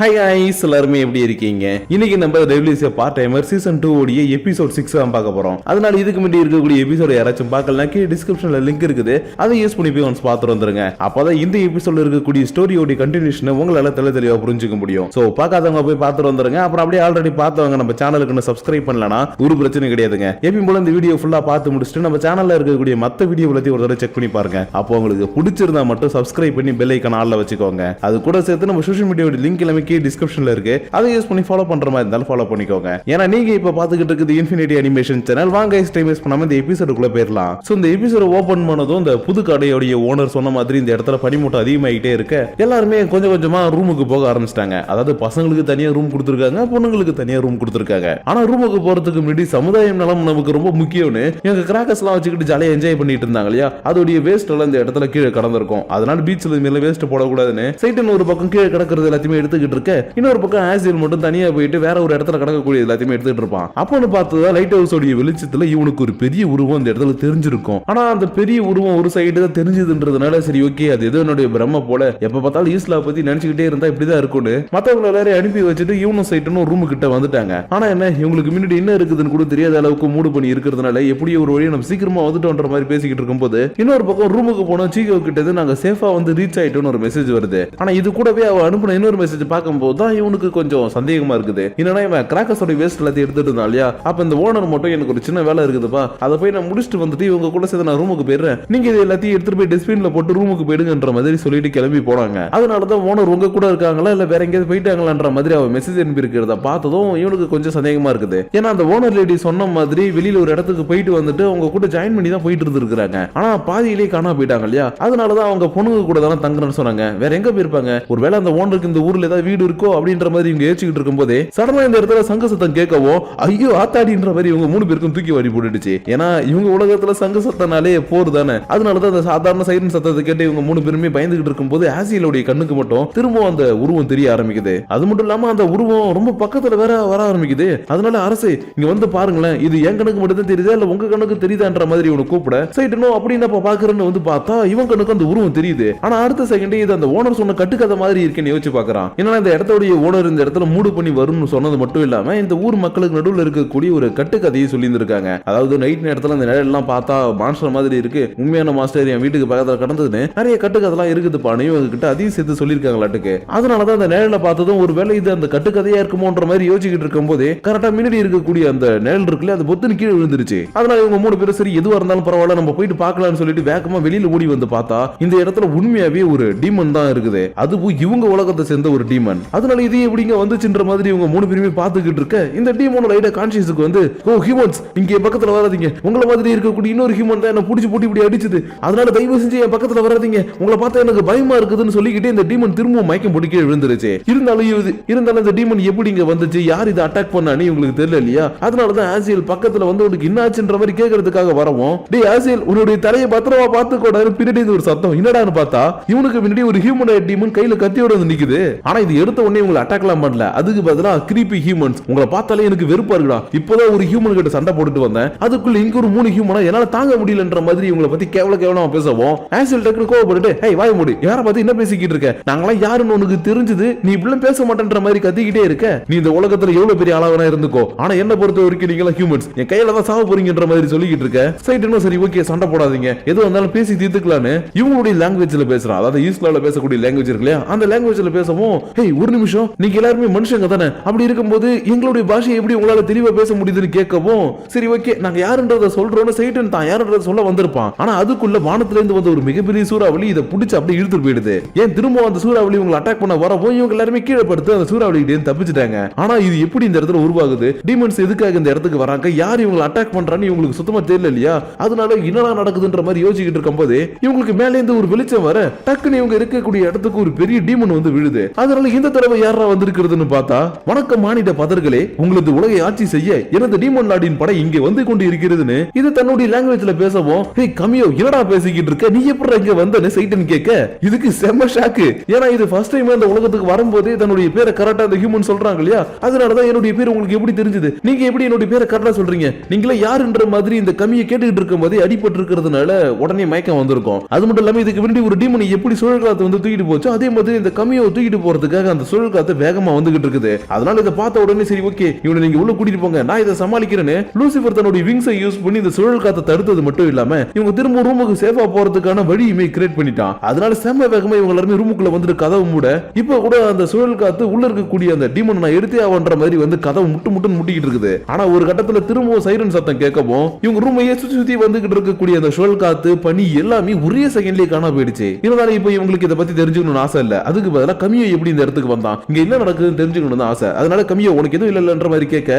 Hi guys, எல்லாருமே எப்படி இருக்கீங்க? இன்னைக்கு நம்ம ரெவல்யூஷன் பார்ட் டைமர் சீசன் 2 உடைய எபிசோட் 6 தான் பார்க்க போறோம். அதனால இதுக்கு முன்னாடி இருக்கக்கூடிய எபிசோட் யாராச்சும் பார்க்கலனா கீழ டிஸ்கிரிப்ஷன்ல லிங்க் இருக்குது. அதை யூஸ் பண்ணி போய் ஒன்ஸ் பார்த்து வந்துருங்க. அப்பதான் இந்த எபிசோட்ல இருக்கக்கூடிய ஸ்டோரியோட கண்டினியூஷன் உங்களால தெளிவா புரிஞ்சுக்க முடியும். சோ பார்க்காதவங்க போய் பார்த்து வந்துருங்க. அப்புறம் அப்படியே ஆல்ரெடி பார்த்தவங்க நம்ம சேனலுக்கு சப்ஸ்கிரைப் பண்ணலனா ஒரு பிரச்சனை கிடையாதுங்க. எப்பவும் போல இந்த வீடியோ ஃபுல்லா பார்த்து முடிச்சிட்டு நம்ம சேனல்ல இருக்கக்கூடிய மத்த வீடியோ எல்லாத்தையும் ஒரு தடவை செக் பண்ணி பாருங்க. அப்போ உங்களுக்கு பிடிச்சிருந்தா மட்டும் சப்ஸ்கிரைப் பண்ணி பெல் ஐகான் ஆல்ல வச்சுக்கோங்க. அது கூட சேர்த்து நம்ம சோஷியல் மீடியாவோட லிங்க் எல்லாமே டிஸ்கிரிப்ஷன்ல இருக்கு. அதை யூஸ் பண்ணி ஃபாலோ பண்ற மாதிரி இருந்தாலும் ஃபாலோ பண்ணிக்கோங்க. ஏன்னா நீங்க இப்ப பாத்துக்கிட்டு இருக்குது இன்ஃபினிட்டி அனிமேஷன் சேனல். வாங்க டைம் வேஸ்ட் பண்ணாம இந்த எபிசோடுக்குள்ள போயிரலாம். சோ இந்த எபிசோட ஓபன் பண்ணதும் இந்த புது கடையோட ஓனர் சொன்ன மாதிரி இந்த இடத்துல பனிமூட்டம் அதிகமாயிட்டே இருக்கு. எல்லாருமே கொஞ்சம் கொஞ்சமா ரூமுக்கு போக ஆரம்பிச்சிட்டாங்க. அதாவது பசங்களுக்கு தனியா ரூம் கொடுத்திருக்காங்க, பொண்ணுங்களுக்கு தனியா ரூம் கொடுத்திருக்காங்க. ஆனா ரூமுக்கு போறதுக்கு முன்னாடி சமுதாயம் நலம் நமக்கு ரொம்ப முக்கியம்னு எங்க கிராக்கர்ஸ் எல்லாம் வச்சுக்கிட்டு ஜாலியா என்ஜாய் பண்ணிட்டு இருந்தாங்க இல்லையா? அதோடைய வேஸ்ட் எல்லாம் இந்த இடத்துல கீழே கடந்திருக்கும். அதனால பீச்ல மேல வேஸ்ட் போடக்கூடாதுன்னு சைட்டன் ஒரு பக்கம் கீழே கிடக்கிறது எல்லாத்தையுமே எடுத்துக்கிட்டு இருக்க, இன்னொரு பக்கம் ஆசில் மட்டும் தனியா போயிட்டு வேற ஒரு இடத்துல கிடக்கக்கூடிய எல்லாத்தையுமே எடுத்துட்டு இருப்பான். அப்பன்னு பார்த்தா லைட் ஹவுஸ் உடைய வெளிச்சத்துல இவனுக்கு ஒரு பெரிய உருவம் இந்த இடத்துல தெரிஞ்சிருக்கும். ஆனா அந்த பெரிய உருவம் ஒரு சைடு தான் தெரிஞ்சதுன்றதுனால சரி ஓகே அது ஏதோ என்னுடைய பிரம்ம போல எப்ப பார்த்தாலும் ஈஸ்லா பத்தி நினைச்சுக்கிட்டே இருந்தா இப்படிதான் இருக்கும்னு மத்தவங்க எல்லாரையும் அனுப்பி வச்சுட்டு இவனும் சைட்டனும் ரூமு கிட்ட வந்துட்டாங்க. ஆனா என்ன இவங்களுக்கு முன்னாடி என்ன இருக்குதுன்னு கூட தெரியாத அளவுக்கு மூடு பண்ணி இருக்கிறதுனால எப்படி ஒரு வழியை நம்ம சீக்கிரமா வந்துட்டோன்ற மாதிரி பேசிக்கிட்டு இருக்கும்போது இன்னொரு பக்கம் ரூமுக்கு போனோம் சீக்கோ கிட்டது நாங்க சேஃபா வந்து ரீச் ஆயிட்டோம்னு ஒரு மெசேஜ் வருது. ஆனா இது கூடவே அவ அனுப்பின இன்னொரு மெசேஜ் பார்க்கும்போது தான் இவனுக்கு கொஞ்சம் சந்தேகமா இருக்குது. என்னன்னா இவன் கிராக்கர்ஸோட வேஸ்ட் எல்லாத்தையும் எடுத்துட்டு இருந்தா இல்லையா? அப்ப இந்த ஓனர் மட்டும் எனக்கு ஒரு சின்ன வேலை இருக்குதுப்பா, அதை போய் நான் முடிச்சுட்டு வந்துட்டு இவங்க கூட சேர்ந்து நான் ரூமுக்கு போயிடுறேன், நீங்க இது எல்லாத்தையும் எடுத்துட்டு போய் டஸ்ட்பின்ல போட்டு ரூமுக்கு போயிடுங்கன்ற மாதிரி சொல்லிட்டு கிளம்பி போனாங்க. அதனாலதான் ஓனர் உங்க கூட இருக்காங்களா இல்ல வேற எங்கேயாவது போயிட்டாங்களான்ற மாதிரி அவ மெசேஜ் அனுப்பி இருக்கிறத பார்த்ததும் இவனுக்கு கொஞ்சம் சந்தேகமா இருக்குது. ஏன்னா அந்த ஓனர் லேடி சொன்ன மாதிரி வெளியில ஒரு இடத்துக்கு போயிட்டு வந்துட்டு அவங்க கூட ஜாயின் பண்ணி தான் போயிட்டு இருந்திருக்காங்க. ஆனா பாதியிலேயே காணாம போயிட்டாங்க இல்லையா? அதனாலதான் அவங்க பொண்ணுங்க கூட தானே தங்குறேன்னு சொன்னாங்க. வேற எங்க போயிருப்பாங்க? ஒருவேளை அந்த ஓனருக்கு இந்த ஊர்ல ஏதாவது வீடு இருக்கோ அப்படின்ற மாதிரி இவங்க யோசிச்சுட்டு இருக்கும் போதே சடனா இந்த இடத்துல சங்க சத்தம் கேட்கவும் ஐயோ ஆத்தாடின்ற மாதிரி இவங்க மூணு பேருக்கும் தூக்கி வாரி போட்டுடுச்சு. ஏன்னா இவங்க உலகத்துல சங்க சத்தனாலே போர் தானே. அதனாலதான் அந்த சாதாரண சைரன் சத்தத்தை கேட்டு இவங்க மூணு பேருமே பயந்துகிட்டு இருக்கும் போது ஆசியலுடைய கண்ணுக்கு மட்டும் திரும்ப அந்த உருவம் தெரிய ஆரம்பிக்குது. அது மட்டும் இல்லாம அந்த உருவம் ரொம்ப பக்கத்துல வேற வர ஆரம்பிக்குது. அதனால அரசு இங்க வந்து பாருங்களேன், இது என் கண்ணுக்கு மட்டும் தான் தெரியுதா இல்ல உங்க கண்ணுக்கு தெரியுதான்ற மாதிரி இவனை கூப்பிட சைட்டனோ அப்படின்னு பாக்குறேன்னு வந்து பார்த்தா இவன் கண்ணுக்கு அந்த உருவம் தெரியுது. ஆனா அடுத்த செகண்ட் இது அந்த ஓனர் சொன்ன கட்டுக்கதை மாதிரி இருக்குன்னு யோசிச்சு பாக்குறான். ஏன்னா இந்த இடத்தோடைய ஓனர் இந்த இடத்துல மூடு பண்ணி வரும்னு சொன்னது மட்டும் இல்லாம இந்த ஊர் மக்களுக்கு நடுவில் இருக்கக்கூடிய ஒரு கட்டுக்கதையை சொல்லி இருக்காங்க. அதாவது நைட் நேரத்துல அந்த நிழல் எல்லாம் பார்த்தா மாஸ்டர் மாதிரி இருக்கு, உண்மையான மாஸ்டர் என் வீட்டுக்கு பக்கத்துல கடந்ததுன்னு நிறைய கட்டுக்கதெல்லாம் இருக்குது பானு இவங்க கிட்ட அதையும் சேர்த்து சொல்லியிருக்காங்களாட்டுக்கு. அதனாலதான் அந்த நிழல பார்த்ததும் ஒரு வேலை இது அந்த கட்டுக்கதையா இருக்குமோன்ற மாதிரி யோசிச்சுட்டு இருக்கும் போதே கரெக்டா முன்னாடி இருக்கக்கூடிய அந்த நிழல் இருக்குல்ல அது பொத்துன்னு கீழே விழுந்துருச்சு. அதனால இவங்க மூணு பேரும் சரி எதுவா இருந்தாலும் பரவாயில்ல நம்ம போயிட்டு பார்க்கலாம்னு சொல்லிட்டு வேகமா வெளியில ஓடி வந்து பார்த்தா இந்த இடத்துல உண்மையாவே ஒரு டீமன் தான் இருக்குது. அதுவும் இவங்க உலகத்தை சேர்ந்த ஒரு டீமன். அதனால இது எப்படிங்க வந்துச்சுன்ற மாதிரி இவங்க மூணு பேருமே பார்த்துக்கிட்டு இருக்க இந்த டீமோட லைட்டா கான்ஷியஸுக்கு வந்து ஓ ஹியூமன்ஸ் இங்க பக்கத்துல வராதீங்க, உங்களை மாதிரி இருக்கக்கூடிய இன்னொரு ஹியூமன் தான் என்ன புடிச்சு போட்டு இப்படி அடிச்சது, அதனால தயவு செஞ்சு என் பக்கத்துல வராதீங்க, உங்களை பார்த்தா எனக்கு பயமா இருக்குதுன்னு சொல்லிக்கிட்டு இந்த டீமன் திரும்ப மயக்கம் போட்டு கீழே விழுந்துருச்சு. இருந்தாலும் இந்த டீமன் எப்படி இங்க வந்துச்சு, யார் இதை அட்டாக் பண்ணான்னு இவங்களுக்கு தெரியல இல்லையா? அதனாலதான் ஆசியல் பக்கத்துல வந்து உனக்கு என்ன ஆச்சுன்ற மாதிரி கேட்கறதுக்காக வரவும் டேய் ஆசியல் உன்னுடைய தலையை பத்திரமா பார்த்துக்கோடாரு பின்னாடி ஒரு சத்தம் என்னடான்னு பார்த்தா இவனுக்கு முன்னாடி ஒரு ஹியூமன் டீமன் கையில கத்தியோட வந்து நிக்குது. ஆனா இது எடுத்த உடனே உங்களை அட்டாக்லாம் பண்ணல, அதுக்கு பதிலா கிரீப்பி ஹியூமன்ஸ் உங்களை பார்த்தாலே எனக்கு வெறுப்பா இருக்குடா, இப்போதான் ஒரு ஹியூமன் கிட்ட சண்டை போட்டுட்டு வந்தேன், அதுக்குள்ள இங்க ஒரு 3 ஹியூமனா என்னால தாங்க முடியலன்ற மாதிரி இவங்களை பத்தி கேவலமா பேசவும் ஆசில் டக்குனு கோவப்பட்டு ஏய் வாய் மூடி, யார பார்த்து என்ன பேசிக்கிட்டு இருக்க, நாங்களாம் யாருன்னு உனக்கு தெரிஞ்சது, நீ இப்படி பேச மாட்டேன்ற மாதிரி கத்திக்கிட்டே இருக்க, நீ இந்த உலகத்துல எவ்வளவு பெரிய ஆளாவனா இருந்துக்கோ, ஆனா என்ன பொறுத்த வரைக்கும் நீங்க ஹியூமன்ஸ் என் கையில தான் சாவ போறீங்கன்ற மாதிரி சொல்லிக்கிட்டு இருக்க. சைட்டனும் சரி ஓகே சண்டை போடாதீங்க, எது வந்தாலும் பேசி தீர்த்துக்கலான்னு இவங்களுடைய லாங்குவேஜ்ல பேசுறான். அதாவது ஈஸ்லால பேசக்கூடிய லாங்குவேஜ் இருக்கு இல்லையா? அந்த லாங்குவேஜ்ல பேசவும் ஹேய் ஒரு நிமிஷம் நீங்க எல்லாருமே மனுஷங்க தானே, அப்படி இருக்கும்போது எங்களுடைய பாஷையை எப்படி உங்களால தெளிவா பேச முடியுதுன்னு கேட்கவும் சரி ஓகே நாங்க யாருன்றத சொல்றோம்னு சைட்டன் தான் யாருன்றத சொல்ல வந்திருப்பான். ஆனா அதுக்குள்ள வானத்துல இருந்து வந்த ஒரு மிகப்பெரிய சூறாவளி இதை புடிச்சு அப்படியே இழுத்துட்டு போயிடுது. ஏன் திரும்ப அந்த சூறாவளி உங்களை அட்டாக் பண்ண வரவும் இவங்க எல்லாருமே கீழே படுத்து அந்த சூறாவளி தப்பிச்சிட்டாங்க. ஆனா இது எப்படி இந்த இடத்துல உருவாகுது, டீமன்ஸ் எதுக்காக இந்த இடத்துக்கு வராங்க, யார் இவங்களை அட்டாக் பண்றான்னு இவங்களுக்கு சுத்தமா தெரியல இல்லையா? அதனால என்னடா நடக்குதுன்ற மாதிரி யோசிச்சுட்டு இருக்கும் போது இவங்களுக்கு மேல இருந்து ஒரு வெளிச்சம் வர டக்குன்னு இவங்க இருக்கக்கூடிய இடத்துக்கு ஒரு பெரிய டீமன் வந்து விழுது. அதனால இந்த தடவை யாரா வந்திருக்கிறதுன்னு பார்த்தா வணக்கம் மானிட பதர்களே, உங்களது உலகை ஆட்சி செய்ய எனது டீமன் நாடின் படை இங்கே வந்து கொண்டு இருக்கிறதுன்னு இது தன்னுடைய லாங்குவேஜ்ல பேசவும் ஹே கமியோ என்னடா பேசிக்கிட்டு இருக்க, நீ எப்படி இங்க வந்தன்னு சைட்டன் கேட்க இதுக்கு செம்ம ஷாக்கு. ஏன்னா இது ஃபர்ஸ்ட் டைம் அந்த உலகத்துக்கு வரும்போதே தன்னுடைய பேரை கரெக்டா அந்த ஹியூமன் சொல்றாங்க இல்லையா? அதனாலதான் என்னுடைய பேர் உங்களுக்கு எப்படி தெரிஞ்சது, நீங்க எப்படி என்னுடைய பேரை கரெக்டா சொல்றீங்க, நீங்களே யாருன்ற மாதிரி இந்த கமியை கேட்டுக்கிட்டு இருக்கும் போதே அடிபட்டு இருக்கிறதுனால உடனே மயக்கம் வந்திருக்கும். அது மட்டும் இல்லாம இதுக்கு முன்னாடி ஒரு டீமன் எப்படி சூழலாத்தை வந்து தூக்கிட்டு போச்சு அதே மாதிரி இந்த கமியை தூக்கிட்டு போறதுக்காக பண்றதுக்காக அந்த சுழல் காத்து வேகமா வந்துகிட்டு இருக்குது. அதனால இதை பார்த்த உடனே சரி ஓகே இவனை நீங்க உள்ள கூட்டிட்டு போங்க, நான் இதை சமாளிக்கிறேன்னு லூசிபர் தன்னுடைய விங்ஸை யூஸ் பண்ணி இந்த சுழல் காத்தை தடுத்தது மட்டும் இல்லாம இவங்க திரும்ப ரூமுக்கு சேஃபா போறதுக்கான வழியுமே கிரியேட் பண்ணிட்டான். அதனால செம்ம வேகமா இவங்க எல்லாரும் ரூமுக்குள்ள வந்துட்டு கதவு மூட இப்ப கூட அந்த சுழல் காத்து உள்ள இருக்கக்கூடிய அந்த டீமன் நான் எடுத்தே ஆவன்ற மாதிரி வந்து கதவு முட்டு முட்டிக்கிட்டு இருக்குது. ஆனா ஒரு கட்டத்துல திரும்பவும் சைரன் சத்தம் கேட்கவும் இவங்க ரூமையே சுத்தி வந்துகிட்டு இருக்கக்கூடிய அந்த சுழல் காத்து பனி எல்லாமே ஒரே செகண்ட்லயே காண போயிடுச்சு. இருந்தாலும் இப்போ இவங்களுக்கு இதை பத்தி தெரிஞ்சுக்கணும்னு ஆசை இல்ல. அதுக்கு பதிலா கமியோ எப்படி இந்த இடத்துக்கு வந்தான், இங்க என்ன நடக்குதுன்னு தெரிஞ்சுக்கணும்னு ஆசை. அதனால கமியோ உனக்கு எதுவும் இல்லன்ற மாதிரி கேட்க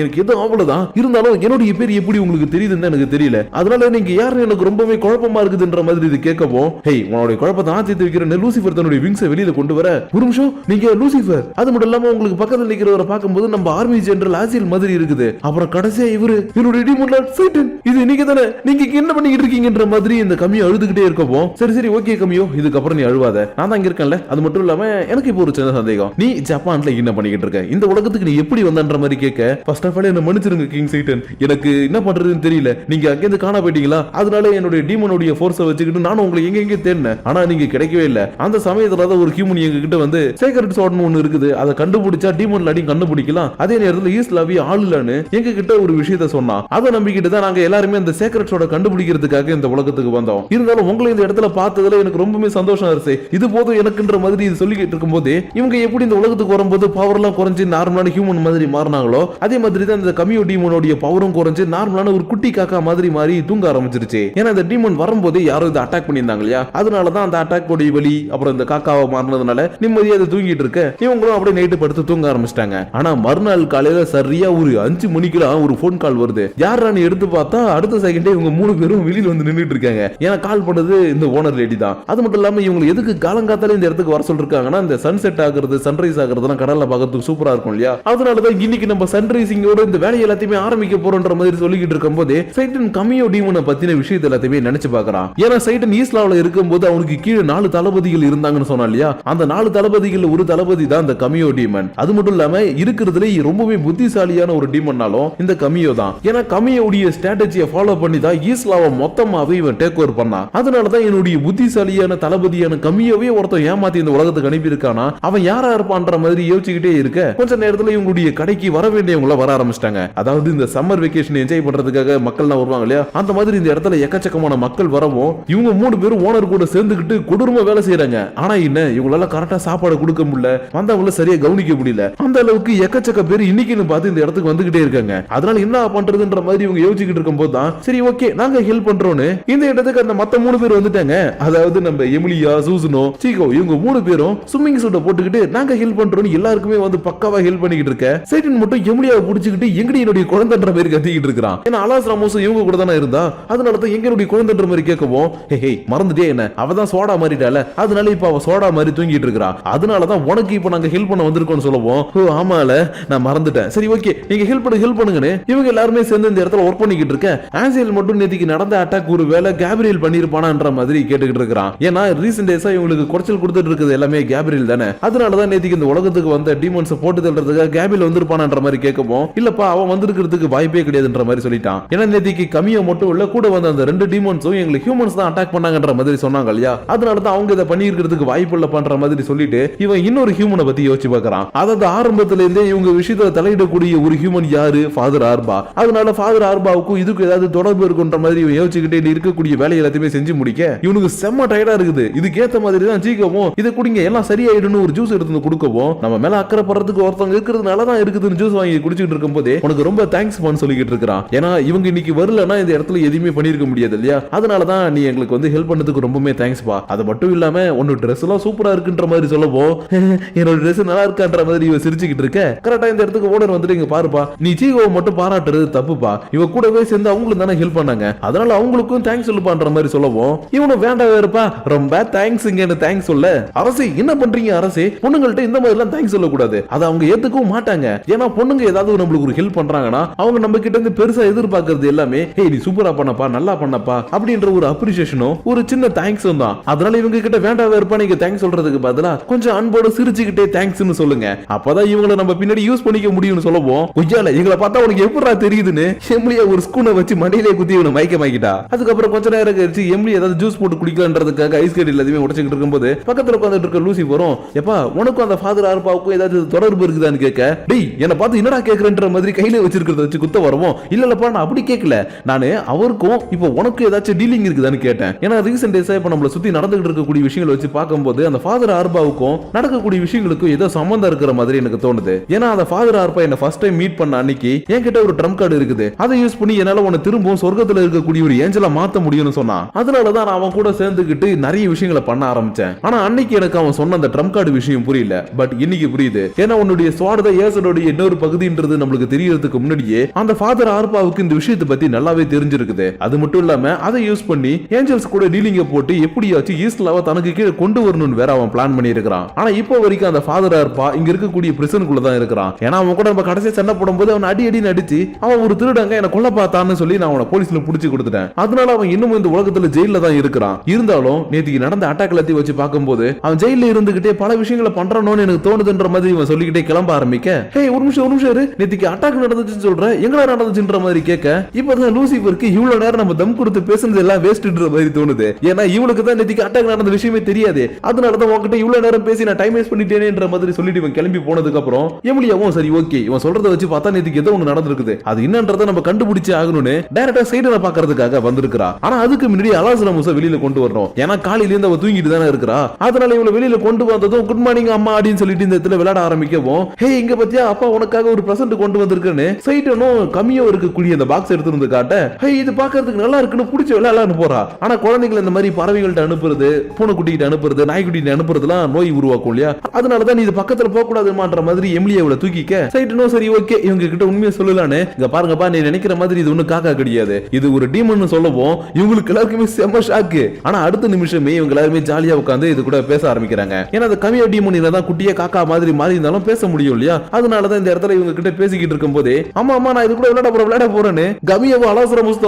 எனக்கு எதுவும் அவ்வளவுதான், இருந்தாலும் என்னுடைய பேர் எப்படி உங்களுக்கு தெரியுதுன்னு எனக்கு தெரியல, அதனால நீங்க யாருன்னு எனக்கு ரொம்பவே குழப்பமா இருக்குதுன்ற மாதிரி இது கேட்கவும் ஹேய் உன்னுடைய குழப்பத்தை நான் தீர்த்து வைக்கிறேன். லூசிபர் தன்னுடைய விங்ஸை வெளியில கொண்டு வர ஒரு நிமிஷம் நீங்க லூசிபர், அது மட்டும் இல்லாம உங்களுக்கு பக்கத்தில் நிக்கிறவரை பார்க்கும்போது நம்ம ஆர்மி ஜெனரல் ஆசியல் மாதிரி இருக்குது. அப்புறம் கடைசியா இவரு என்னுடைய டீமன் லார்ட் சைட்டன், இது நீங்க தானே, நீங்க என்ன பண்ணிட்டு இருக்கீங்கன்ற மாதிரி இந்த கமியோ அழுதுகிட்டே இருக்கவும் சரி ஓகே கமியோ இதுக்கப்புறம் நீ அழுவாத, நான் தான் இங்க இருக்கேன்ல. அது மட்டும் இல்லாம எனக்கு இப்போ ஒரு சின்ன சந்தேகம், நீ ஜப்பான்ல என்ன பண்ணிக்கிட்டு இருக்க, இந்த உலகத்துக்கு நீ எப்படி வந்தன்ற மாதிரி கேட்க ஃபர்ஸ்ட் ஆஃப் ஆல் என்ன மன்னிச்சிருங்க கிங் சைட்டன், எனக்கு என்ன பண்றதுன்னு தெரியல, நீங்க அங்கிருந்து காண போயிட்டீங்களா, அதனால என்னுடைய டீமனுடைய ஃபோர்ஸை வச்சுக்கிட்டு நானும் உங்களுக்கு எங்க தேடினேன், ஆனா நீங்க கிடைக்கவே இல்லை. அந்த சமயத்துல தான் ஒரு ஹியூமன் எங்க கிட்ட வந்து சீக்ரெட் ஷாட்னு ஒன்னு இருக்குது, அதை கண்டுபிடிச்சா டீமன் லாடி கண்டுபிடிக்கலாம், அதே நேரத்தில் ஈஸ்லாவி ஆள் இல்லன்னு எங்க கிட்ட ஒரு விஷயத்த சொன்னா, அதை நம்பிக்கிட்டு தான் நாங்க எல்லாருமே அந்த சீக்ரெட் ஷாட்டை கண்டுபிடிக்கிறதுக்காக இந்த உலகத்துக்கு வந்தோம். இருந்தாலும் உங்களை இந்த இடத்துல பார்த்ததுல எனக்கு ரொம்பவே சந்தோஷம் இருக்கு, இது போதும் எனக்குன்ற மாதிரி இது சொல்லிக்கிட்டு இருக்கும்போது இவங்க எப்படி இந்த உலகத்துக்கு வரும்போது பவர் எல்லாம் குறைஞ்சு நார்மலான ஹியூமன் மாதிரி மாறினாங்களோ அதே மாதிரி தான் இந்த கமியோ டீமனோட பவரும் குறைஞ்சு நார்மலான ஒரு குட்டி காக்கா மாதிரி மாறி தூங்க ஆரம்பிச்சிருச்சு. ஏன்னா இந்த டீமன் வரும்போது யாரும் இதை அட்டாக் பண்ணியிருந்தாங்க இல்லையா, அதனாலதான் அந்த அட்டாக் உடைய வலி அப்புறம் இந்த காக்காவை மாறினதுனால நிம்மதியா அதை தூங்கிட்டு இருக்க இவங்களும் அப்படியே நைட்டு படுத்து தூங்க ஆரம்பிச்சிட்டாங்க. ஆனா மறுநாள் காலையில சரியா ஒரு 5 மணிக்கெல்லாம் ஒரு போன் கால் வருது. யாரான்னு எடுத்து பார்த்தா அடுத்த செகண்டே இவங்க 3 பேரும் வெளியில வந்து நின்றுட்டு இருக்காங்க. ஏன்னா கால் பண்ணது இந்த ஓனர் லேடி தான். அது மட்டும் இல்லாம இவங்க எதுக்கு காலங்காத்தால இந்த இடத்துக்கு வர சொல்லிருக்காங்கன்னா இந்த சன்செட் ஆகுறது சன்ரைஸ் ஆகுறதுலாம் கடல்ல பார்க்கறதுக்கு சூப்பரா இருக்கும் இல்லையா, அதனாலதான் இன்னைக்கு நம்ம சன்ரைசிங்கோட இந்த வேலையை எல்லாத்தையுமே ஆரம்பிக்க போறோன்ற மாதிரி சொல்லிக்கிட்டு இருக்கும் போது சைட்டன் கமியோ டீமனை பத்தின விஷயத்தை எல்லாத்தையுமே நினைச்சு பார்க்கறான். ஏன்னா சைட்டன் ஈஸ்லாவில இருக்கும்போது அவனுக்கு கீழே 4 தளபதிகள் இருந்தாங்கன்னு சொன்னா இல்லையா, அந்த 4 தளபதிகள் ஒரு தளபதி தான் இந்த கமியோ டீமன். அது மட்டும் இல்லாம இருக்கிறதுல ரொம்பவே புத்திசாலியான ஒரு டீமன்னாலும் இந்த கமியோ தான். ஏன்னா கமியோடைய ஸ்ட்ராட்டஜியை ஃபாலோ பண்ணி தான் ஈஸ்லாவை மொத்தமாவே இவன் டேக் ஓவர் பண்ணான். அதனாலதான் என்னுடைய புத்திசாலியான தளபதியான கமியோவே ஒருத்தன் ஏமாத்தி இந்த உலகத்துக்கு அனுப்பி இருக்கானா, அவன் யாரா இருப்பான்ற மாதிரி யோசிச்சுக்கிட்டே இருக்க கொஞ்ச நேரத்துல இவங்களுடைய கடைக்கு வர வேண்டியவங்கள வர ஆரம்பிச்சிட்டாங்க. அதாவது இந்த சம்மர் வெக்கேஷன் என்ஜாய் பண்றதுக்காக மக்கள் வருவாங்க இல்லையா, அந்த மாதிரி இந்த இடத்துல எக்கச்சக்கமான மக்கள் வரவும் இவங்க 3 பேரும் ஓனர் கூட சேர்ந்துக்கிட்டு கொடூரமா வேலை செய்யறாங்க. ஆனா என்ன இவங்களால கரெக்டா சாப்பாடு கொடுக்க முடியல, வந்தவங்கள சரியா கவனிக்க முடியல, அந்த அளவுக்கு எக்கச்சக்க பேர் இன்னைக்குன்னு பார்த்து இந்த இடத்துக்கு வந்துகிட்டே இருக்காங்க. அதனால என்ன பண்றதுன்ற மாதிரி இவங்க யோசிச்சுக்கிட்டு இருக்கும் போது தான் சரி ஓகே நாங்க ஹெல்ப் பண்றோம்னு இந்த இடத்துக்கு அந்த மத்த 3 பேர் வந்துட்டாங்க. அதாவது நம்ம எமிலியா சூசனோ சீகோ இவங்க 3 பேரும் ஸ்விம்மிங் சூட்டை போட்டுக்கிட்டு நாங்க ஹெல்ப் பண்றோம்னு எல்லாருக்குமே வந்து பக்காவா ஹெல்ப் பண்ணிக்கிட்டு இருக்க சைட்டன் மட்டும் எமிலியாவை புடிச்சுக்கிட்டு எங்கடி என்னுடைய குழந்தைன்ற மாதிரி கத்திக்கிட்டு இருக்கான். ஏன்னா அலாஸ் ராமோஸ் இவங்க கூட தானே இருந்தா, அதனால தான் எங்களுடைய குழந்தைன்ற மாதிரி கேட்கவும் ஹே மறந்துட்டே என்ன அவதான் சோடா மாறிட்டால, அதனால இப்ப அவ சோடா மாதிரி தூங்கிட்டு இருக்கா, அதனாலதான் உனக்கு இப்ப நாங்க ஹெல்ப் பண்ண வந்திருக்கோம்னு சொல்லுவோம். ஆமால நான் மறந்துட்டேன், சரி ஓகே நீங்க ஹெல்ப் பண்ணுங்கன்னு இவங்க எல்லாருமே சேர்ந்து இந்த இடத்துல ஒர்க் பண்ணிக்கிட்டு இருக்க ஆன்சியல் மட்டும் நேத்திக்கு நடந்த அட்டாக் ஒரு வேலை கேப்ரியல் பண்ணிருப்பானான்ற மாதிரி கேட்டுக்கிட்டு இருக்கான். ஏன்னா ரீசெண்ட் டேஸா இவங்களுக்கு குறைச்சல் கொடுத்துட்டு இருக்குது எல்லாமே கேப்ரியல் தானே, அதனாலதான் நேத்திக்கு இந்த உலகத்துக்கு வந்த டீமன்ஸ் போட்டு தள்ளுறதுக்காக கேப்ரியல் வந்திருப்பானான்ற மாதிரி கேட்கவும் இல்லப்பா அவன் வந்திருக்கிறதுக்கு வாய்ப்பே கிடையாதுன்ற மாதிரி சொல்லிட்டான். ஏன்னா நேத்திக்கு கமியோ மட்டும் இல்ல கூட வந்த அந்த 2 டீமன்ஸும் எங்களுக்கு ஹியூமன்ஸ் தான் அட்டாக் பண்ணாங்கன்ற மாதிரி சொன்னாங்க இல்லையா, அதனாலதான் அவங்க இதை பண்ணிருக்கிறதுக்கு வாய்ப்பு இல்ல பண்ற மாதிரி சொல்லிட்டு இவன் இன்னொரு ஹியூமனை பத்தி யோசிச்சு பார்க்கறான். அதாவது ஆரம்பத்துல இருந்தே இவங்க விஷயத்துல தலையிடக்கூடிய ஒரு ஹியூமன் யாரு, ஃபாதர் ஆர்பா. அதனால ஃபாதர் ஆர்பாவுக்கும் இதுக்கு ஏதாவது தொடர்பு இருக்குன்ற மாதிரி இவன் யோசிச்சுக்கிட்டே இருக்கக்கூடிய வேலை எல்லாத்தையுமே செஞ்சு முடிக்க இவனுக்கு செம்ம டயர்டா இருக்குது. இதுக்கு ஏத்த மாதிரி தான் சீக்கிரமும் இதை குடிங்க எல்லாம் சரியாயிடுன்னு ஒரு ஜூஸ் எடுத்து கொடுக்கவும் நம்ம மேல அக்கறை படுறதுக்கு ஒருத்தவங்க இருக்கிறதுனால தான் இருக்குதுன்னு ஜூஸ் வாங்கி குடிச்சிட்டு இருக்கும் போதே உனக்கு ரொம்ப தேங்க்ஸ் பண்ணு சொல்லிக்கிட்டு இருக்கான். ஏன்னா இவங்க இன்னைக்கு வரலன்னா இந்த இடத்துல எதுவுமே பண்ணிருக்க முடியாது இல்லையா, அதனாலதான் நீ எங்களுக்கு வந்து ஹெல்ப் பண்ணதுக்கு ரொம்பவே தேங்க்ஸ் பா. அது மட்டும் இல்லாம உன்னோட ட்ரெஸ் எல்லாம் சூப்பரா இருக்குன்ற மாதிரி சொல்லவும் என்னோட ட்ரெஸ் நல்லா இருக்கான்ற மாதிரி இவ சிரிச்சுக்கிட்டு இருக்க கரெக்டா இந்த இடத்துக்கு ஓனர் வந்துட்டு இங்க பாருப்பா நீ சீகோவை மட்டும் பாராட்டுறது தப்புப்பா, இவ கூடவே சேர்ந்து அவங்களும் தானே ஹெல்ப் பண்ணாங்க, அதனால அவங்களுக்கும் தேங்க்ஸ் சொல்லுப்பான்ற மாதிரி சொல்லவும் இவனும் வேண்டாம் வேறுப்பா ரொம்ப தேங்க்ஸ் இங்க தேங்க்ஸ் சொல்ல அரசே என்ன பண்றீங்க அரசே, பொண்ணுங்கள்ட்ட இந்த மாதிரி எல்லாம் தேங்க்ஸ் சொல்லக்கூடாது, அதை அவங்க ஏத்துக்கவும் மாட்டாங்க. ஏன்னா பொண்ணுங்க ஏதாவது நம்மளுக்கு ஒரு ஹெல்ப் பண்றாங்கன்னா அவங்க நம்ம கிட்ட இருந்து பெருசா எதிர்பார்க்கறது எல்லாமே ஹே நீ சூப்பரா பண்ணப்பா நல்லா பண்ணப்பா அப்படின்ற ஒரு அப்ரிசியேஷனும் ஒரு சின்ன தேங்க்ஸும் தான். அதனால இவங்க கிட்ட வேண்டாம் வேறுப்பா நீங்க தேங்க்ஸ் சொல்றதுக்கு பதிலா கொஞ்சம் அன்போட சிரிச்சுக்கிட்டே தேங்க்ஸ்னு சொல்லுங்க, அப்பதான் இவங்களை நம்ம பின்னாடி யூஸ் பண்ணிக்க முடியும்னு சொல்லுவோம். கொய்யால எங்களை பார்த்தா உனக்கு எப்படா தெரியுதுன்னு எம்லியா ஒரு ஸ்கூனை வச்சு மடியிலே குத்தி இவனை மயக்கிட்டா. அதுக்கப்புறம் கொஞ்ச நேரம் கழிச்சு எம்லி ஏதாவது ஜூஸ் போட்டு குடிக்கலான்றதுக்காக ஐஸ் கட்டி எல்லாத்தையுமே உடைச்சுக்கிட்டு இருக்கும்போது பக்கத்துல உட்காந்துட்டு இருக்க லூசி வரும், எப்பா உனக்கும் அந்த ஃபாதர் ஆர்பாவுக்கும் ஏதாவது தொடர்பு இருக்குதான்னு கேட்க, டேய் என்ன பார்த்து என்னடா கேக்குறன்ற மாதிரி கையில வச்சிருக்கிறத வச்சு குத்த வரவும், இல்லப்பா நான் அப்படி கேட்கல, நானு அவருக்கும் இப்போ உனக்கு ஏதாச்சும் டீலிங் இருக்குதான்னு கேட்டேன். ஏன்னா ரீசெண்ட் டேஸா இப்ப நம்மள சுத்தி நடந்துகிட்டு இருக்கக்கூடிய விஷயங்களை வச்சு பார்க்கும்போது அந்த ஃபாதர் ஆர்பாவுக்கும் நடக்கக்கூடிய விஷயங்களுக்கும் ஏதோ சம்பந்தம் இருக்கிற மாதிரி எனக்கு தோணுது. ஏன்னா அந்த ஃபாதர் ஆர்பா என்ன ஃபர்ஸ்ட் டைம் மீட் பண்ண அன்னைக்கு என்கிட்ட ஒரு ட்ரம் கார்டு இருக்குது, அதை யூஸ் பண்ணி என்னால உன்னை திரும்பவும் சொர்க்கத்துல இருக்கக்கூடிய ஒரு ஏஞ்சலா மாத்த முடியும்னு சொன்னான். அதனாலதான் நான் அவன் கூட சேர்ந்துக்கிட்டு நிறைய விஷயங்களை பண்ண ஆரம்பிச்சேன். ஆனா அன்னைக்கு எனக்கு அவன் சொன்ன அந்த ட்ரம் கார்டு விஷயம் புரியல, பட் இன்னைக்கு புரியுது. ஏன்னா உன்னுடைய ஸ்வாட் தான் ஏசடோட இன்னொரு பகுதின்றது நம்மளுக்கு தெரியறதுக்கு முன்னாடியே அந்த ஃபாதர் ஆர்பாவுக்கு இந்த விஷயத்தை பத்தி நல்லாவே தெரிஞ்சிருக்குது. அது மட்டும் இல்லாம அதை யூஸ் பண்ணி ஏஞ்சல்ஸ் கூட டீலிங்க போட்டு எப்படியாச்சும் ஈஸ்ட்லாவை தனக்கு கீழே கொண்டு வரணும்னு வேற அவன் பிளான் பண்ணி இருக்கிறான். ஆனா இப்போ வரைக்கும் அந்த ஃபாதர் ஆர்பா இங்க இருக்கக்கூடிய பிரிசனுக்குள்ள தான் இருக்கிறான். ஏன்னா அவன் கூட நம்ம கடைசியா சண்டை போடும்போது அவன் அடி நடிச்சு அவன் ஒரு திருடங்க என்ன கொல்ல பார்த்தான்னு சொல்லி நான் அவனை போலீஸ்ல புடிச்சு கொடுத்துட்டேன். அதனால அவன் இன்னும் இந்த உலகத்துல ஜெயில தான் இருக்கிறான். இருந்தாலும் நேத்துக்கு நடந்த அட்டாக் எல்லாத்தையும் வச்சு பார்க்கும்போது அவன் ஜெயில இருந்துகிட்டே பல விஷயங்களை பண்றானோன்னு எனக்கு தோணுதுன்ற மாதிரி இவன் சொல்லிக்கிட்டே கிளம்ப ஆரம்பிக்க, ஹே ஒரு நிமிஷம் நேத்துக்கு அட்டாக் நடந்துச்சுன்னு சொல்ற, எங்கடா நடந்துச்சுன்ற மாதிரி கேட்க, இப்பதான் லூசிபருக்கு இவ்வளவு நேரம் நம்ம தம் கொடுத்து பேசுனது எல்லாம் வேஸ்ட்ன்ற மாதிரி தோணுது. ஏன்னா இவளுக்கு தான் நேத்துக்கு அட்டாக் நடந்த விஷயமே தெரியாது. அதனாலதான் உன்கிட்ட இவ்வளவு நேரம் பேசி நான் டைம் வேஸ்ட் பண்ணிட்டேனேன்ற மாதிரி சொல்லிட்டு இவன் கிளம்பி போனதுக்கு அப்புறம் எமிலியாவும் சரி ஓகே இவன் சொல்றத வச்சு பார்த்தா நேத்துக்கு ஏதோ ஒண்ணு நடந்திருக்குது, அது என்னன்றதை நம்ம கண்டுபிடிச்சே ஆகணும்னு டைரக்டா சைடுல பாக்குறதுக்காக வந்திருக்கா. ஆனா அதுக்கு முன்னாடி அலாசுலமுச வெளியில கொண்டு வரணும். ஏன்னா காலையில இருந்து அவ தூங்கிட்டு தானே இருக்கிறா. அதனால இவளை வெளியில கொண்டு வந்ததும் குட் மார்னிங் அம்மா அப்படின்னு சொல்லிட்டு இந்த இடத்துல விளையாட ஆரம்பிக்கவும், ஹே இங்க பத்தியா அப்பா உனக்காக ஒரு பிரசன்ட் கொண்டு வந்திருக்கேன்னு சைட்டனும் கம்மியா இருக்கக்கூடிய அந்த பாக்ஸ் எடுத்து வந்து காட்ட, ஹே இது பாக்குறதுக்கு நல்லா இருக்குன்னு பிடிச்ச விளையாடலான்னு போறா. ஆனா குழந்தைங்களை இந்த மாதிரி பறவைகள்ட்ட அனுப்புறது, பூனைக்குட்டிகிட்ட அனுப்புறது, நாய்க்குட்டிகிட்ட அனுப்புறதுலாம் நோய் உருவாக்கும் இல்லையா, அதனாலதான் நீ இது பக்கத்துல போக கூடாதுன்ற மாதிரி எமிலியா இவளை தூக்கிக்க, சைட்டனும் சரி ஓகே இவங்க கிட்ட உண்மையை சொல்லலான்னு, இங்க பாருங்கப்பா நீ நினைக்கிற மாதிரி இது ஒண்ணு காக்கா கிடையாது, இது ஒரு டீமன் சொல்லவும் இவங்களுக்கு எல்லாருக்குமே செம்ம ஷாக்கு. ஆனா அடுத்த நிமிஷமே இவங்க எல்லாருமே ஜாலியா உட்காந்து இது கூட பேச ஆரம்பிக்கிறாங்க. ஏன்னா அந்த கமியா டீமன் தான் குட்டியே காக்கா மாதிரி மாறி இருந்தாலும் பேச முடியும் இல்லையா, அதனாலதான் இந்த இடத்துல இவங்க கிட்ட பேசிக்கிட்டு இருக்கும் போதே, ஆமா ஆமா நான் இது கூட விளையாட போறேன்னு கமியாவும் அலாசுரமும்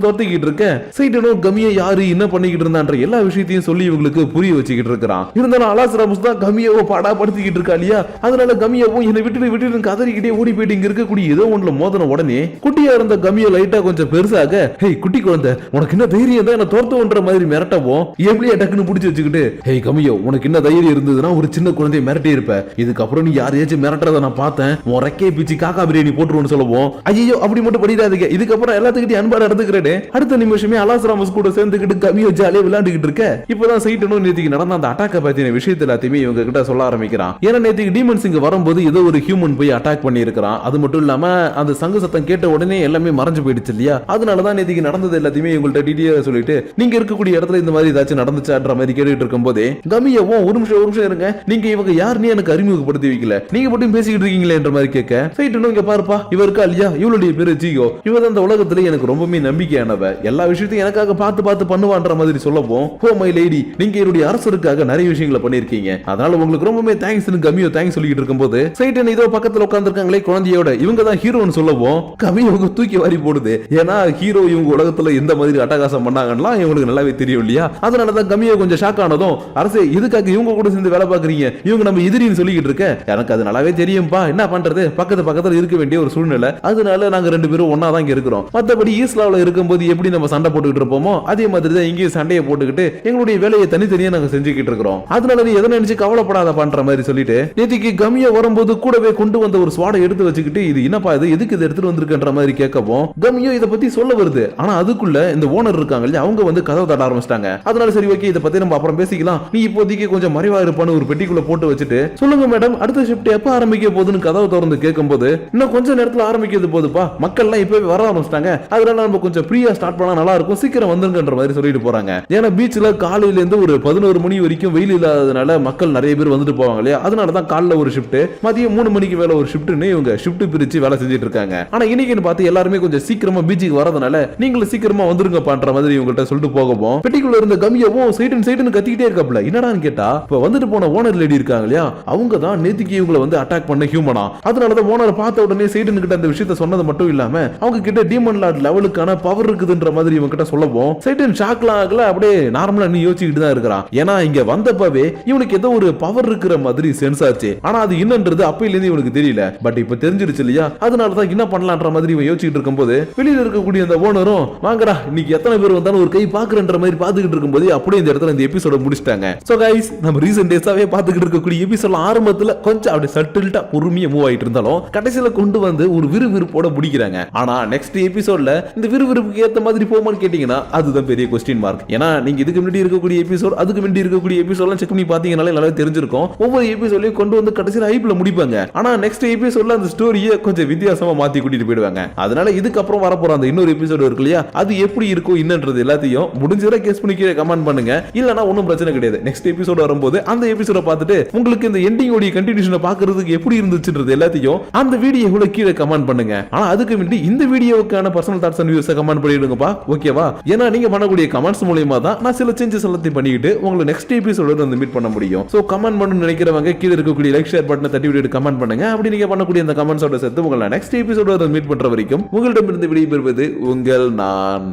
துரத்திக்கிட்டு இருக்கேன். சைட்டனும் கமியா யாரு என்ன பண்ணிக்கிட்டு இருந்தான்ற எல்லா விஷயத்தையும் சொல்லி இவங்களுக்கு புரிய வச்சுக்கிட்டு இருக்கிறான். இருந்தாலும் அலாசுரமுஸ் தான் கமியாவை பாடா படுத்திக்கிட்டு இருக்கா இல்லையா, அதனால கமியாவும் என்னை விட்டு கதறிக்கிட்டே ஓடி போயிட்டு இங்க இருக்கக்கூடிய ஏதோ ஒண்ணுல மோதன உடனே குட்டியா இருந்த கமியா லைட்டா கொஞ்சம் பெருசாக, ஹே குட்டி குழந்தை உனக்கு என்ன தைரியம் தான் என்ன தோர்த்துன்ற மாதிரி மிரட்டவும் எவ்வளவு டக்குன்னு பிடிச்சி வச்சுக்கிட்டு, ஹே கமியோ உனக்கு என்ன தைரியம் இருந்ததுன்னா ஒரு சின்ன குழந்தைய மிரட்டி இருப்ப, இதுக்கப்புறம் நீ யாரையாச்சும் மிரட்டுறத நான் பார்த்தேன் உன் ரெக்கையை பிச்சு காக்கா பிரியாணி போட்டுருவோன்னு சொல்லுவோம், ஐயோ அப்படி மட்டும் பண்ணிடாதீங்க இதுக்கப்புறம் எல்லாத்துக்கிட்டையும் அன்பா நடந்துக்கிறேன்னு அடுத்த நிமிஷமே அலாசுராமஸ் கூட சேர்ந்துக்கிட்டு கமியோ ஜாலியா விளையாண்டுகிட்டு இருக்க. இப்பதான் சைட்டனும் நேத்திக்கு நடந்த அந்த அட்டாக்க பத்தின விஷயத்தை எல்லாத்தையுமே இவங்க கிட்ட சொல்ல ஆரம்பிக்கிறான். ஏன்னா நேத்திக்கு டீமன்ஸ் இங்க வரும்போது ஏதோ ஒரு ஹியூமன் போய் அட்டாக் பண்ணி இருக்கிறான். அது மட்டும் இல்லாம அந்த சங்கு சத்தம் கேட்ட உடனே எல்லாமே மறைஞ்சு போயிடுச்சு இல்லையா, அதனாலதான் நேத்திக்கு நடந்தது எல்லாத்தையுமே இவங்கள்ட்ட டீடைலா சொல்லிட்டு நீங்க இருக்கக்கூடிய இடத்துல இந்த மாதிரி ஏதாச்சும் நடந்துச்சான்ற மாதிரி கேட்டுட்டு இருக்கும் போதே கமியாவும் ஒரு நிமிஷம் இருங்க நீங்க இவங்க யாருன்னு எனக்கு அறிமுகப்படுத்தி வைக்கல, நீங்க மட்டும் பேசிக்கிட்டு இருக்கீங்களே என்ற மாதிரி கேட்க, சைட்டனும் இங்க பாருப்பா இவ இருக்கா இல்லையா இவளுடைய பேரு ஜிகோ, இவ அந்த உலகத்துல எனக்கு ரொம்பவே நம்பிக்கையானவ, எல்லா விஷயத்தையும் எனக்காக பார்த்து பண்ணுவான்ற மாதிரி சொல்லவும், ஓ மை லேடி நீங்க என்னுடைய அரசருக்காக நிறைய விஷயங்களை பண்ணிருக்கீங்க அதனால உங்களுக்கு ரொம்பவே தேங்க்ஸ்னு கமியோ தேங்க்ஸ் சொல்லிட்டு இருக்கும்போது சைட்டன் இதோ பக்கத்துல உட்கார்ந்திருக்காங்களே குழந்தையோட இவங்க தான் ஹீரோன்னு சொல்லவும் கமியோவுக்கு தூக்கி வாரி போடுது. ஏன்னா ஹீரோ இவங்க உலகத்துல எந்த மாதிரி அட்டகாசம் பண்ணாங்கன்னா இவங்களுக்கு நல்லாவே தெரியும் இல்லையா, அதனாலதான் கமியோ கொஞ்சம் ஷாக் ஆனதும், அரசே இதுக்காக இவங்க கூட சேர்ந்து வேலை பாக்குறீங்க இவங்க நம்ம எதிரின்னு சொல்லிக்கிட்டு இருக்க, எனக்கு அது நல்லாவே தெரியும்பா என்ன பண்றது பக்கத்துல இருக்க வேண்டிய ஒரு சூழ்நிலை, அதனால நாங்க ரெண்டு பேரும் ஒன்னா தான் இங்க இருக்கிறோம், மத்தபடி ஈஸ்லாவில் இருக்கும்போது எப்படி நம்ம சண்டை போட்டுக்கிட்டு இருப்போமோ அதே மாதிரி தான் இங்கேயும் சண்டையை போட்டுக்கிட்டு எங்களுடைய வேலையை தனித்தனியா நாங்க செஞ்சுக்கிட்டு இருக்கிறோம், அதனால நீ எதை நினைச்சு கவலைப்படாத பண்ற மாதிரி சொல்லிட்டு நேத்திக்கு கமியா வரும்போது கூடவே கொண்டு வந்த ஒரு ஸ்வாடை எடுத்து வச்சுக்கிட்டு இது என்னப்பா இது எதுக்கு இதை எடுத்துட்டு வந்திருக்கன்ற மாதிரி கேட்கவும் கமியோ இதை பத்தி சொல்ல வருது. ஆனா அதுக்குள்ள இந்த ஓனர் இருக்காங்க இல்லையா அவங்க வந்து கதவை தட்ட ஆரம்பிச்சிட்டாங்க. அதனால சரி ஓகே இதை பத்தி நம்ம அப்புறம் பேசிக்கலாம், நீ இப்போதைக்கு கொஞ்சம் மறைவா இருப்பான்னு ஒரு பெட்டிக்குள்ள போட்டு வச்சுட்டு சொல்லுங்க மேடம் அடுத்த ஷிஃப்ட் எப்ப ஆரம்பிக்க போகுதுன்னு கதவை திறந்து கேட்கும் போது இன்னும் கொஞ்சம் நேரத்துல ஆரம்பிக்கிறது போதுப்பா மக்கள் எல்லாம் இப்பவே வர ஆரம்பிச்சிட்டாங்க அதனால நம்ம கொஞ்சம் ஃப்ரீயா ஸ்டார்ட் பண்ணா நல்லா இருக்கும் சீக்கிரம் வந்துருங்கன்ற மாதிரி சொல்லிட்டு போறாங்க. ஏன்னா பீச்ல காலையில இருந்து ஒரு 11 மணி வரைக்கும் வெயில் இல்லாததுனால மக்கள் நிறைய பேர் வந்துட்டு போவாங்க இல்லையா, அதனாலதான் காலைல ஒரு ஷிஃப்ட் மதியம் 3 மணிக்கு வேலை ஒரு ஷிஃப்ட்னு இவங்க ஷிஃப்ட் பிரிச்சு வேலை செஞ்சுட்டு இருக்காங்க. ஆனா இன்னைக்குன்னு பார்த்து எல்லாருமே கொஞ்சம் சீக்கிரமா பீச்சுக்கு வரதுனால நீங்களும் சீக்கிரமா வந்துருங்க பண்ற மாதிரி இவங்கள்ட்ட சொல்லிட்டு போகவும் பெட்டிக்குள்ள இருந்த கமியாவும் சைட்டன் கத்திக்கிட்டே இருக்காப்ல. என்னடான்னு கேட்டா இப்ப வந்துட்டு போன ஓனர் லேடி இருக்காங்க இல்லையா அவங்க தான் நேத்திக்கு இவங்களை வந்து அட்டாக் பண்ண ஹியூமனா, அதனாலதான் ஓனர் பார்த்த உடனே சைட்டன் கிட்ட அந்த விஷயத்தை சொன்னது மட்டும் இல்லாம அவங்க கிட்ட டீமன் லார்ட் லெவலுக்கான பவர் இருக்குதுன்ற மாதிரி இவங்க கிட்ட சொல்லவும் சைட்டன் ஷாக்லாம் ஆகல அப்படியே நார்மலா நீ யோசிச்சுக்கிட்டு தான் இருக்கிறான். ஏன்னா இங்க வந்தப்பவே இவனுக்கு ஏதோ ஒரு பவர் இருக்கிற மாதிரி சென்ஸ் ஆச்சு, ஆனா அது என்னன்றது அப்பையில இருந்து இவனுக்கு தெரியல, பட் இப்ப தெரிஞ்சிருச்சு இல்லையா அதனாலதான் என்ன பண்ணலான்ற மாதிரி இவன் யோசிச்சுட்டு இருக்கும்போது வெளியில இருக்கக்கூடிய அந்த ஓனரும் வாங்கடா இன்னைக்கு எத்தனை பேர் வந்தாலும் ஒரு கை பாக்குறன்ற மாதிரி பாத்துக்கிட்டு இருக்கும்போது அப்படியே இந்த இடத்துல இந்த எபிசோட முடிச்சிட்டாங்க. சோ கைஸ் நம்ம ரீசன்ட் டேஸா சீரியஸாவே பாத்துக்கிட்டு இருக்கக்கூடிய எபிசோட் ஆரம்பத்துல கொஞ்சம் அப்படி சட்டில்டா பொறுமையா மூவ் ஆயிட்டு இருந்தாலும் கடைசியில கொண்டு வந்து ஒரு விறுவிறுப்போட முடிக்கிறாங்க. ஆனா நெக்ஸ்ட் எபிசோட்ல இந்த விறுவிறுப்புக்கு ஏத்த மாதிரி போமான்னு கேட்டீங்கன்னா அதுதான் பெரிய கொஸ்டின் மார்க். ஏன்னா நீங்க இதுக்கு முன்னாடி இருக்கக்கூடிய எபிசோட் அதுக்கு முன்னாடி இருக்கக்கூடிய எபிசோட்லாம் செக் பண்ணி பாத்தீங்கன்னாலே நல்லா தெரிஞ்சிருக்கும். ஒவ்வொரு எபிசோட்லயும் கொண்டு வந்து கடைசியில ஹைப்ல முடிப்பாங்க. ஆனா நெக்ஸ்ட் எபிசோட்ல அந்த ஸ்டோரியை கொஞ்சம் வித்தியாசமா மாத்தி கூட்டிட்டு போயிடுவாங்க. அதனால இதுக்கப்புறம் வரப்போற அந்த இன்னொரு எபிசோட் இருக்கு இல்லையா, அது எப்படி இருக்கும் என்னன்றது எல்லாத்தையும் முடிஞ்சவரை கெஸ் பண்ணி கீழே கமெண்ட் பண்ணுங்க. இல்லனா ஒன்னும் பிரச்சனை கிடையாது. நெக்ஸ்ட் எபிசோட் வரும்போது அந்த எபிசோட பார்த்துட்டு உங்களுக்கு இந்த எண்டிங் ஓட கண்டினியூஷனை பார்க்கிறதுக்கு எப்படி இருந்துச்சுன்றது எல்லாத்தையும் அந்த வீடியோவுல கீழே கமெண்ட் பண்ணுங்க. ஆனா அதுக்கு முன்னாடி இந்த வீடியோவுக்கான பர்சனல் தாட்ஸ் அண்ட் வியூஸை கமெண்ட் பண்ணிடுங்கப்பா, ஓகேவா? ஏன்னா நீங்க பண்ணக்கூடிய கமெண்ட்ஸ் மூலமா தான் நான் சில சேஞ்சஸ் எல்லாத்தையும் பண்ணிட்டு உங்களை நெக்ஸ்ட் எபிசோட வந்து மீட் பண்ண முடியும். சோ கமெண்ட் பண்ணணும்னு நினைக்கிறவங்க கீழே இருக்கக்கூடிய லைக் ஷேர் பட்டனை தட்டி விட்டு கமெண்ட் பண்ணுங்க. அப்படி நீங்க பண்ணக்கூடிய அந்த கமெண்ட்ஸோட சேர்த்து உங்களை நெக்ஸ்ட் எபிசோட மீட் பண்ற வரைக்கும் உங்களிடமிருந்து விடைபெறுவது உங்கள் நான்.